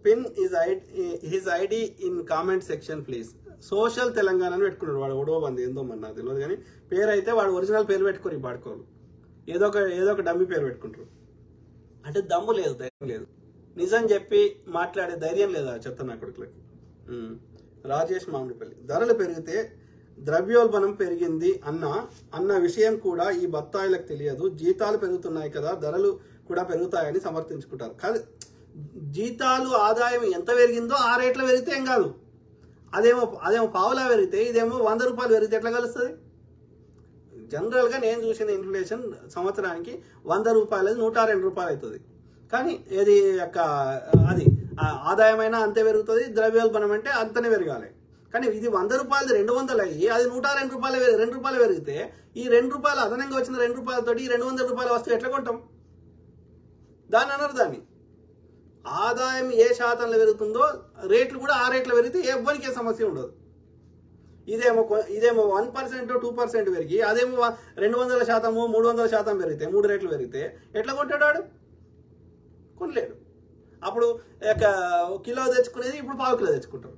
Pin his ID in comment section please. Social Telangana అని పెట్టుకున్నాడు వాడు. ఒడవ మంది ఏందో మరి నాకు తెలియదు, కానీ పేరు అయితే వాడు ఒరిజినల్ పేరు పెట్టుకోరు. పాడుకోరు, ఏదో ఒక డమ్మి పేరు పెట్టుకుంటారు. అంటే దమ్ము లేదు, ధైర్యం లేదు, నిజం చెప్పి మాట్లాడే ధైర్యం లేదు ఆ చెత్త నా కొడుకులకి. రాజేష్ మామిడిపల్లి, ధరలు పెరిగితే ద్రవ్యోల్బణం పెరిగింది అన్న విషయం కూడా ఈ బత్తాయిలకు తెలియదు. జీతాలు పెరుగుతున్నాయి కదా, ధరలు కూడా పెరుగుతాయని సమర్థించుకుంటారు. కాదు, జీతాలు ఆదాయం ఎంత పెరిగిందో ఆ రేట్లో పెరిగితే ఏం కాదు. అదేమో పావులా పెరిగితే, ఇదేమో 100 రూపాయలు పెరిగితే ఎట్లా కలుస్తుంది? జనరల్గా నేను చూసిన ఇన్ఫ్లేషన్ సంవత్సరానికి 100 రూపాయలు 102 రూపాయలు అవుతుంది. కానీ అది ఆదాయమైనా అంతే పెరుగుతుంది, ద్రవ్యోల్బణం అంటే అంతనే పెరగాలి. కానీ ఇది 100 రూపాయలు 200 అయ్యి అది 102 రూపాయలు 2 రూపాయలు పెరిగితే ఈ 2 రూపాయలు అదనంగా వచ్చిన 2 రూపాయలతో ఈ 200 రూపాయల వస్తువు ఎట్లా కొంటాం? దాన్ని అన్నారు. దాన్ని ఆదాయం ఏ శాతంలో పెరుగుతుందో రేట్లు కూడా ఆ రేట్లో పెరిగితే ఎవ్వరికీ సమస్య ఉండదు. ఇదేమో 1% 2% పెరిగి అదేమో 200%, 300% పెరిగితే, 3 రేట్లు పెరిగితే ఎట్లా కొంటాడు వాడు? కొనలేడు. అప్పుడు కిలో తెచ్చుకునేది ఇప్పుడు 1/4 కిలో తెచ్చుకుంటారు,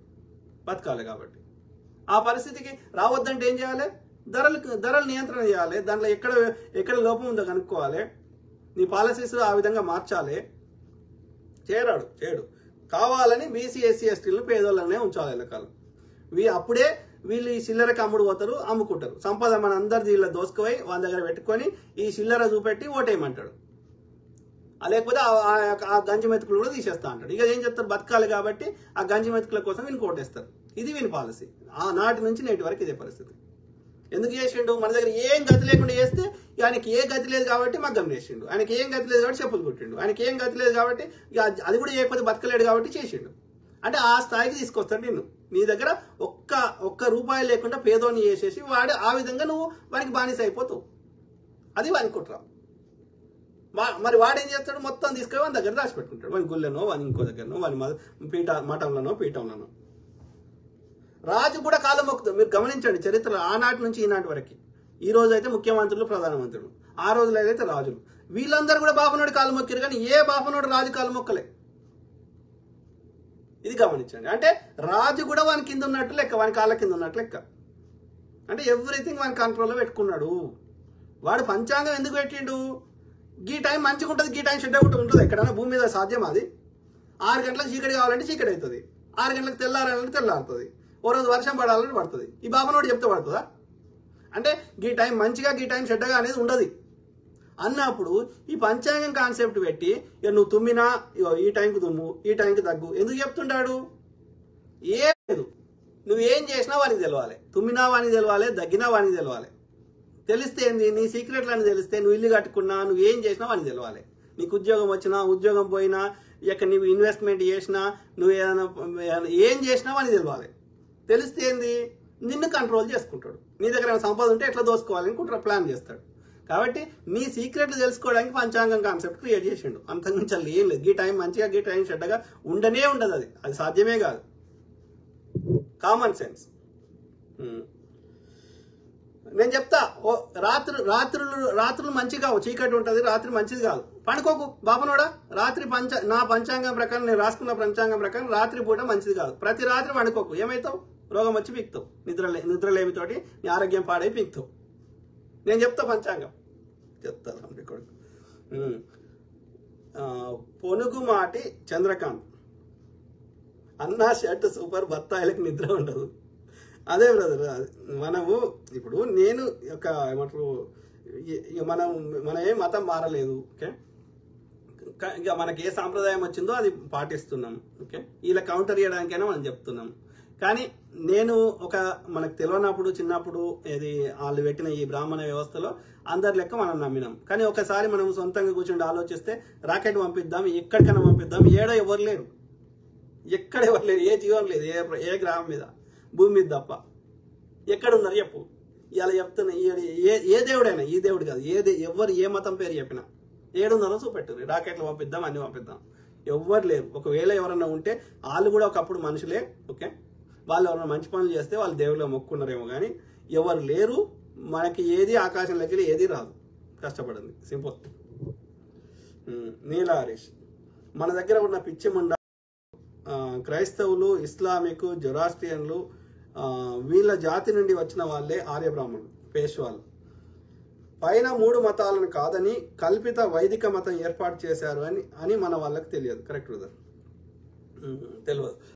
బతకాలి. కాబట్టి ఆ పరిస్థితికి రావద్దంటే ఏం చేయాలి? ధరలు నియంత్రణ చేయాలి. దాంట్లో ఎక్కడ లోపం ఉందో కనుక్కోవాలి. నీ పాలసీస్ ఆ విధంగా మార్చాలి. చేయడు. కావాలని బీసీ ఎస్సీ ఎస్టీలను పేదోళ్ళనే ఉంచాలి ఎల్లకాలం. అప్పుడే వీళ్ళు ఈ చిల్లరకి అమ్ముకుంటారు. సంపద మన అందరిది ఇలా దోసుకుపోయి వాళ్ళ దగ్గర పెట్టుకొని ఈ చిల్లర చూపెట్టి ఓటేయమంటాడు. లేకపోతే ఆ గంజి మెతుకులు కూడా తీసేస్తా అంటాడు. ఇక ఏం చెప్తారు? బతకాలి కాబట్టి ఆ గంజి మెతుకుల కోసం వీళ్ళు ఓటేస్తారు. ఇది వీని పాలసీ. ఆ నాటి నుంచి నేటి వరకు ఇదే పరిస్థితి. ఎందుకు చేసిండు? మన దగ్గర ఏం గతి లేకుండా చేస్తే ఆయనకి ఏ గతి లేదు కాబట్టి మగ్గం వేసిండు. ఆయనకి ఏం గతి లేదు కాబట్టి చెప్పులు కుట్టిండు. ఆయనకి ఏం గతి లేదు కాబట్టి అది కూడా చేయకపోతే బతకలేడు కాబట్టి చేసిండు. అంటే ఆ స్థాయికి తీసుకొస్తాడు నిన్ను. నీ దగ్గర ఒక్క రూపాయి లేకుండా పేదోని చేసేసి వాడు ఆ విధంగా నువ్వు వానికి బానిస అయిపోతావు. అది వానికి కుట్రా. మరి వాడు ఏం చేస్తాడు? మొత్తం తీసుకొని వాని దగ్గర దాచిపెట్టుకుంటాడు. వాని గుళ్ళనో, వాని ఇంకో దగ్గరనో, వాని మఠంలోనో పీఠంలోనో. రాజు కూడా కాలం మొక్కుతాడు. మీరు గమనించండి చరిత్రలో ఆనాటి నుంచి ఈనాటి వరకు. ఈ రోజు అయితే ముఖ్యమంత్రులు, ప్రధానమంత్రులు, ఆ రోజులో అయితే రాజులు, వీళ్ళందరూ కూడా బాపనోడు కాలు మొక్కిరు. కానీ ఏ బాపనోడు రాజు కాలు మొక్కలే. ఇది గమనించండి. అంటే రాజు కూడా వాని కింద ఉన్నట్టు లెక్క, వాని కాళ్ళ కింద ఉన్నట్టు లెక్క. అంటే ఎవ్రీథింగ్ వాని కంట్రోల్లో పెట్టుకున్నాడు. వాడు పంచాంగం ఎందుకు పెట్టిండు? గీ టైం మంచిగా ఉంటుంది, గీ టైం చెడ్డ ఉంటుంది. ఎక్కడైనా భూమి మీద సాధ్యం అది? 6 గంటలకు చీకటి కావాలంటే చీకటి అవుతుంది, 6 గంటలకు తెల్లారాలంటే తెల్లారుతుంది, ఓ రోజు వర్షం పడాలని పడుతుంది. ఈ బాపనోడు చెప్తే పడుతుందా? అంటే గీ టైం మంచిగా, గీ టైం చెడ్డగా అనేది ఉండదు అన్నప్పుడు ఈ పంచాంగం కాన్సెప్ట్ పెట్టి ఇక నువ్వు తుమ్మినా ఈ టైంకి తుమ్ము, ఈ టైంకి తగ్గు ఎందుకు చెప్తుంటాడు? ఏం లేదు. నువ్వేం చేసినా వానికి తెలవాలి. తుమ్మినా వానికి తెలవాలి, దగ్గినా వానికి తెలవాలి. తెలిస్తే ఏంది? నీ సీక్రెట్లని తెలిస్తే నువ్వు ఇల్లు కట్టుకున్నా, నువ్వు ఏం చేసినా వానికి తెలవాలి. నీకు ఉద్యోగం వచ్చినా, ఉద్యోగం పోయినా, ఇక నువ్వు ఇన్వెస్ట్మెంట్ చేసినా, నువ్వు ఏదైనా ఏం చేసినా వానికి తెలవాలి. తెలిస్తే ఏంది? నిన్ను కంట్రోల్ చేసుకుంటాడు. నీ దగ్గర ఏమైనా సంపద ఉంటే ఎట్లా దోసుకోవాలని ప్లాన్ చేస్తాడు. కాబట్టి నీ సీక్రెట్లు తెలుసుకోవడానికి పంచాంగం కాన్సెప్ట్ క్రియేట్ చేసిండు. అంతకుమించి ఏం లేదు. గీ టైం మంచిగా, గీ టైం చెడ్డగా ఉండనే ఉండదు. అది సాధ్యమే కాదు. Common sense. నేను చెప్తా, రాత్రులు మంచిగా చీకటి ఉంటుంది, రాత్రి మంచిది కాదు. పండుకోకు బాపనోడా. రాత్రి నా పంచాంగం ప్రకారం, నేను రాసుకున్న పంచాంగం ప్రకారం రాత్రి పూట మంచిది కాదు. ప్రతి రాత్రి పండుకోకు. ఏమవుతావు? రోగం వచ్చి పీక్తావు. నిద్రలేమితోటి నీ ఆరోగ్యం పాడై పీక్తావు. నేను చెప్తా పంచాంగం చెప్తాను. పొనుగుమాటి చంద్రకాంత్, అన్నా షర్ట్ సూపర్, బత్తాయిలకు నిద్ర ఉండదు. అదే బ్రదర్, మనము ఇప్పుడు నేను ఏమంటారు, మన ఏ మతం మారలేదు. ఓకే, ఇక మనకి ఏ సాంప్రదాయం వచ్చిందో అది పాటిస్తున్నాం. ఓకే, ఇలా కౌంటర్ చేయడానికైనా మనం చెప్తున్నాం. కానీ నేను మనకు తెలియనప్పుడు, చిన్నప్పుడు వాళ్ళు పెట్టిన ఈ బ్రాహ్మణ వ్యవస్థలో అందరి లెక్క మనం నమ్మినాం. కానీ ఒకసారి మనం సొంతంగా కూర్చుండి ఆలోచిస్తే రాకెట్ పంపిద్దాం, ఎక్కడికైనా పంపిద్దాం, ఎవరు లేరు, ఎక్కడ ఎవరు లేరు, ఏ జీవం లేదు ఏ గ్రహం మీద, భూమి మీద తప్ప. ఎక్కడున్నారు చెప్పు? ఇలా చెప్తున్నా, ఏ దేవుడైనా, ఈ దేవుడు కాదు, ఎవరు ఏ మతం పేరు చెప్పినా ఏడున్నారో చూపెట్టు. రాకెట్లు పంపిద్దాం, అన్ని పంపిద్దాం. ఎవ్వరు లేరు. ఒకవేళ ఎవరన్నా ఉంటే వాళ్ళు కూడా ఒకప్పుడు మనుషులే. ఓకే, వాళ్ళు ఎవరైనా మంచి పనులు చేస్తే వాళ్ళు దేవుళ్ళ మొక్కున్నారేమో, కానీ ఎవరు లేరు. మనకి ఏది ఆకాశంలోకి ఏది రాదు, కష్టపడింది. సింపుల్. నీలా హరీష్, మన దగ్గర ఉన్న పిచ్చి ముండ క్రైస్తవులు, ఇస్లామిక్, జొరాస్ట్రియన్లు వీళ్ళ జాతి నుండి వచ్చిన వాళ్ళే ఆర్య బ్రాహ్మణులు, పేష్వాలు. పైన 3 మతాలను కాదని కల్పిత వైదిక మతం ఏర్పాటు చేశారు అని మన వాళ్ళకి తెలియదు. కరెక్ట్ బ్రదర్, తెలియదు.